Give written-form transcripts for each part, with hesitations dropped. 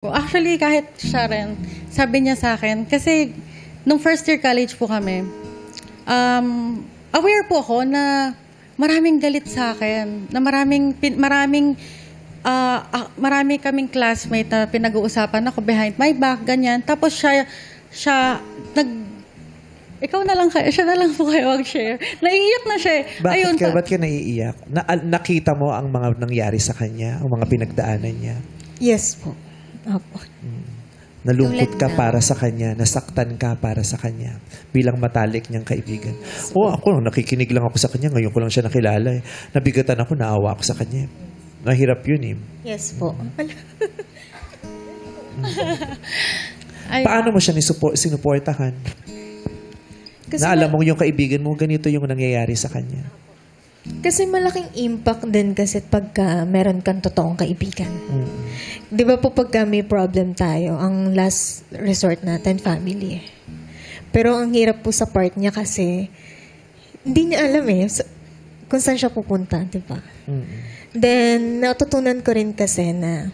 Actually, kahit siya rin, sabi niya sa akin, kasi nung first year college po kami, aware po ako na maraming galit sa akin, na marami kaming classmate na pinag-uusapan ako behind my back, ganyan. Tapos ikaw na lang kayo, siya na lang po kayo mag-share. Naiiyak na siya. Ba't ka naiiyak? Nakita mo ang mga nangyari sa kanya, ang mga pinagdaanan niya? Yes po. Opo. Nalungkot ka para sa kanya, nasaktan ka para sa kanya, bilang matalik niyang kaibigan. Ako, nakikinig lang ako sa kanya, ngayon ko lang siya nakilala. Nabigatan ako, naawa ako sa kanya. Nahirap yun eh. Yes po. Paano mo siya sinuportahan? Kasi na alam mo yung kaibigan mo, ganito yung nangyayari sa kanya. Kasi malaking impact din kasi pagka meron kang totoong kaibigan. Di ba po pagka may problem tayo, ang last resort natin, family. Pero ang hirap po sa part niya kasi hindi niya alam kung saan siya pupunta, di ba? Then, natutunan ko rin kasi na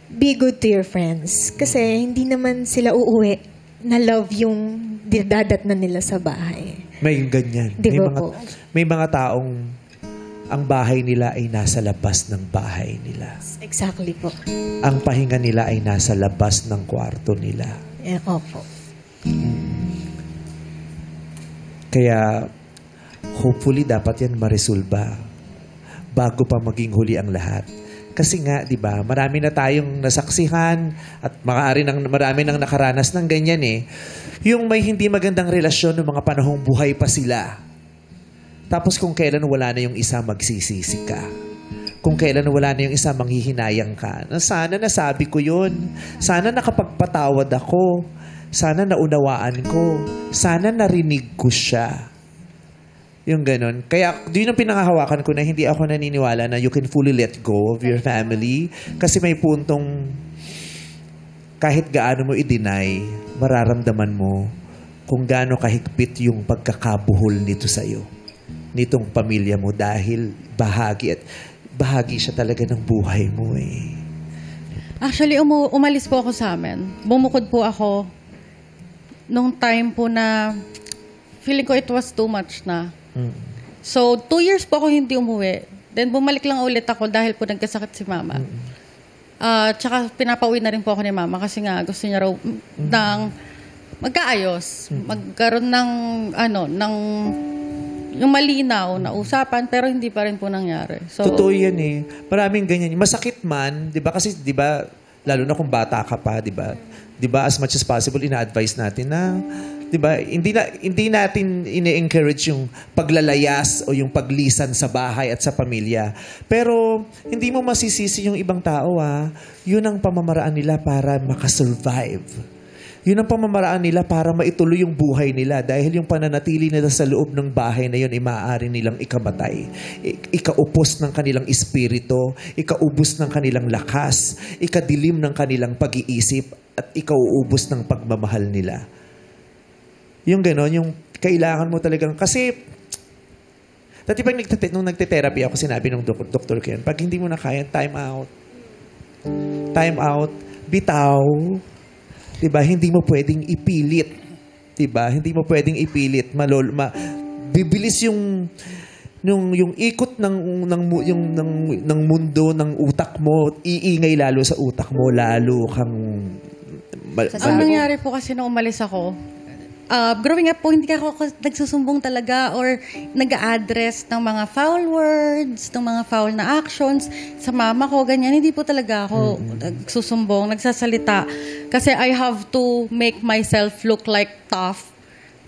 be good to your friends. Kasi hindi naman sila uuwi na love yung dadatnan nila sa bahay. May ganyan. Di ba po? May mga taong ang bahay nila ay nasa labas ng bahay nila. Exactly po. Ang pahinga nila ay nasa labas ng kwarto nila. Opo. Kaya, hopefully, dapat yan maresolba bago pa maging huli ang lahat. Kasi nga, di ba, marami na tayong nasaksihan at marami nang nakaranas ng ganyan eh. Yung may hindi magandang relasyon ng mga panahong buhay pa sila. Tapos kung kailan wala na yung isa, magsisisi ka. Kung kailan wala na yung isa, manghihinayang ka. Na sana nasabi ko yun. Sana nakapagpatawad ako. Sana naunawaan ko. Sana narinig ko siya. Yung ganun. Kaya, yun ang pinangahawakan ko na hindi ako naniniwala na you can fully let go of your family. Kasi may puntong kahit gaano mo i-deny, mararamdaman mo kung gaano kahigpit yung pagkakabuhol nito sa'yo. Nitong pamilya mo dahil bahagi siya talaga ng buhay mo eh. Actually, umalis po ako sa amin. Bumukod po ako nung time po na feeling ko it was too much na. So, 2 years po ako hindi umuwi. Then, bumalik lang ulit ako dahil po nagkasakit si mama. Tsaka, pinapauwi na rin po ako ni mama kasi nga gusto niya raw ng magkaayos. Magkaroon ng, yung malinaw na usapan, pero hindi pa rin po nangyari. So, totoo yan eh. Maraming ganyan. Masakit man, di ba? Kasi, di ba, lalo na kung bata ka pa, di ba? Di ba, as much as possible, ina-advise natin na, di ba, hindi natin ine-encourage yung paglalayas o yung paglisan sa bahay at sa pamilya. Pero, hindi mo masisisi yung ibang tao, yun ang pamamaraan nila para makasurvive. Yun ang pamamaraan nila para maituloy yung buhay nila dahil yung pananatili nila sa loob ng bahay na yun ay maaari nilang ikamatay. Ikaupos ng kanilang espiritu, ikaubos ng kanilang lakas, ikadilim ng kanilang pag-iisip, at ikauubos ng pagmamahal nila. Yung gano'n, yung kailangan mo talagang, kasi, dati pag nung nagte-therapy ako, sinabi ng doktor ko yan, pag hindi mo na kaya, time out. Time out, bitaw. Diba? Hindi mo pwedeng ipilit. Diba? Hindi mo pwedeng ipilit. Bibilis yung ikot ng mundo ng utak mo, iingay lalo sa utak mo, lalo kang ang nangyari po kasi nung umalis ako, growing up po, hindi ako nagsusumbong talaga or nag-a-address ng mga foul words, ng mga foul na actions sa mama ko, ganyan. Hindi po talaga ako nagsusumbong, nagsasalita. Kasi I have to make myself look like tough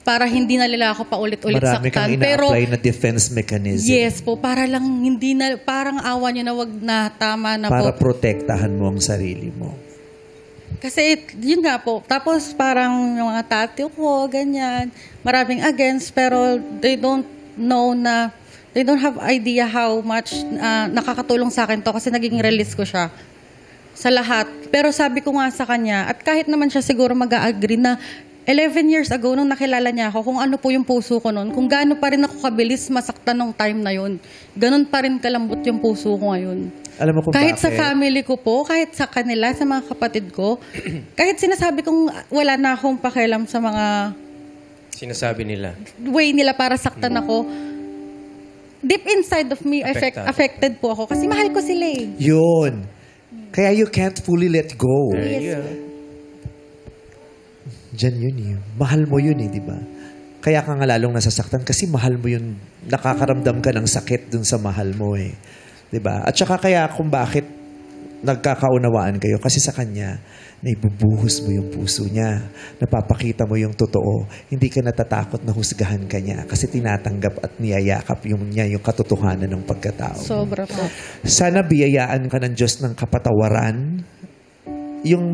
para hindi na nila ako paulit-ulit saktan. Marami kang ina-apply na defense mechanism. Yes po, para lang hindi na, parang awa nyo na wag na, tama na para po. protektahan mo ang sarili mo. Kasi yun nga po, tapos parang yung mga tattoo ko, ganyan, maraming against, pero they don't have idea how much nakakatulong sa akin to kasi naging release ko siya sa lahat. Pero sabi ko nga sa kanya, at kahit naman siya siguro mag-a-agree na 11 years ago, nung nakilala niya ako, kung ano po yung puso ko noon, kung gaano pa rin ako kabilis masaktan nung time na yun, ganun pa rin kalambot yung puso ko ngayon. Alam mo kung Kahit bakit? sa family ko po, kahit sa kanila, sa mga kapatid ko, kahit sinasabi kong wala na akong pakialam sa mga Sinasabi nila. way nila para saktan ako, deep inside of me, affected po ako. Kasi mahal ko sila eh. Yun. Kaya you can't fully let go. Diyan yun eh. Mahal mo yun eh, di ba? Kaya ka nga lalong nasasaktan kasi mahal mo yun. Nakakaramdam ka ng sakit dun sa mahal mo eh. Di ba? At saka kaya kung bakit nagkakaunawaan kayo kasi sa kanya, naibubuhos mo yung puso niya. Napapakita mo yung totoo. Hindi ka natatakot na husgahan ka niya kasi tinatanggap at niyayakap niya yung katotohanan ng pagkatao. Sobra po. Sana biyayaan ka ng Diyos ng kapatawaran, yung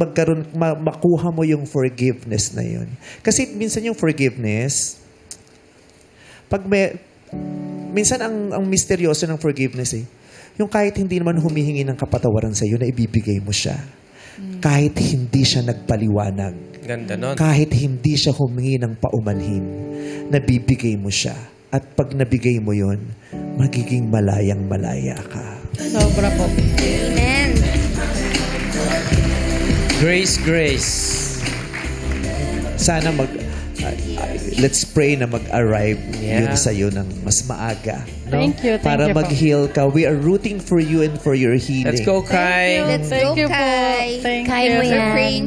makuha mo yung forgiveness na yun. Kasi minsan yung forgiveness, minsan ang misteryoso ng forgiveness eh, yung kahit hindi naman humihingi ng kapatawaran sa iyo, na ibibigay mo siya. Kahit hindi siya nagpaliwanag. Ganda nun. Kahit hindi siya humingi ng paumanhin, nabibigay mo siya. At pag nabigay mo yon, magiging malayang-malaya ka. Sobra po. Amen. Grace. Sana let's pray na mag-arrive Yeah. yun sa'yo ng mas maaga. No? Thank you Para po. mag-heal ka. We are rooting for you and for your healing. Let's go, Kai. Let's Thank go, you po. Kai. Thank Kaya you. mo We're yan. praying